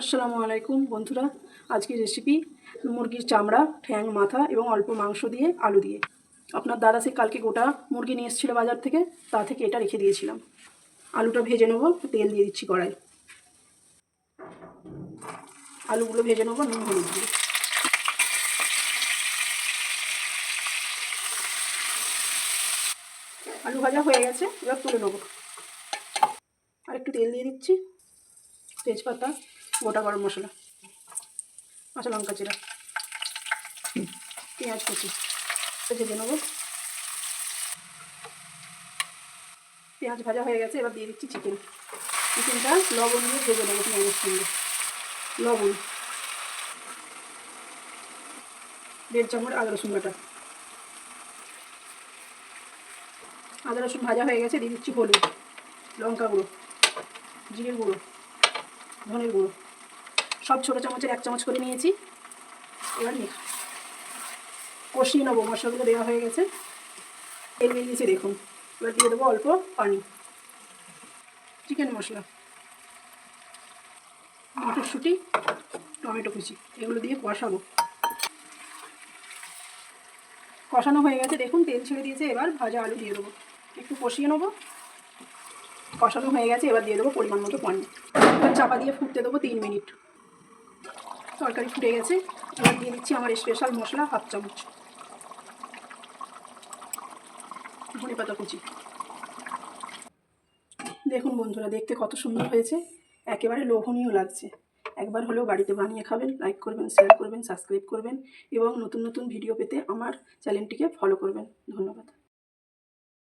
আসসালামু আলাইকুম বন্ধুরা। আজকের রেসিপি মুরগির চামড়া, ঠ্যাং, মাথা এবং অল্প মাংস দিয়ে আলু দিয়ে। আপনার দাদা সে কালকে গোটা মুরগি নিয়ে এসেছিলো বাজার থেকে, তা থেকে এটা রেখে দিয়েছিলাম। আলুটা ভেজে নেবো, তেল দিয়ে দিচ্ছি কড়াই। আলুগুলো ভেজে নেবো নুন হলুদ দিয়ে। আলু ভাজা হয়ে গেছে, এবার তুলে নেবো। আর একটু তেল দিয়ে দিচ্ছি, তেজপাতা, গোটা গরম মশলা, কাঁচা লঙ্কা চিরা, পেঁয়াজ কুচি ভেজে নেবো। পেঁয়াজ ভাজা হয়ে গেছে, এবার দিয়ে দিচ্ছি চিকেনটা লবণ দিয়ে ভেজে নেবো পেঁয়াজের সঙ্গে। লবণ, 1.5 চামচ আদা রসুন বাটা। আদা রসুন ভাজা হয়ে গেছে, দিয়ে দিচ্ছি হলুদ, লঙ্কা গুঁড়ো, জিরের গুঁড়ো, ধনের গুঁড়ো, সব ছোটো চামচের 1 চামচ করে নিয়েছি। এবার কষিয়ে নেবো। মশলাগুলো দেওয়া হয়ে গেছে, তেল বেরিয়েছে দেখুন। এবার দিয়ে দেবো অল্প পানি। চিকেন মশলা, মটরশুঁটি, টমেটো কুচি, এগুলো দিয়ে কষানো হয়ে গেছে দেখুন, তেল ছেড়ে দিয়েছে। এবার ভাজা আলু দিয়ে দেবো, একটু কষিয়ে নেবো। কষানো হয়ে গেছে, এবার দিয়ে দেবো পরিমাণ মতো পানি। এবার চাপা দিয়ে ফুটতে দেবো 3 মিনিট। তরকারি ফুটে গেছে, এবার দিয়ে দিচ্ছি আমার স্পেশাল মশলা 1/2 চামচ, ধনেপাতা কুচি। দেখুন বন্ধুরা, দেখতে কত সুন্দর হয়েছে, একেবারে লোভনীয় লাগছে। একবার হলেও বাড়িতে বানিয়ে খাবেন। লাইক করবেন, শেয়ার করবেন, সাবস্ক্রাইব করবেন এবং নতুন নতুন ভিডিও পেতে আমার চ্যানেলটিকে ফলো করবেন। ধন্যবাদ।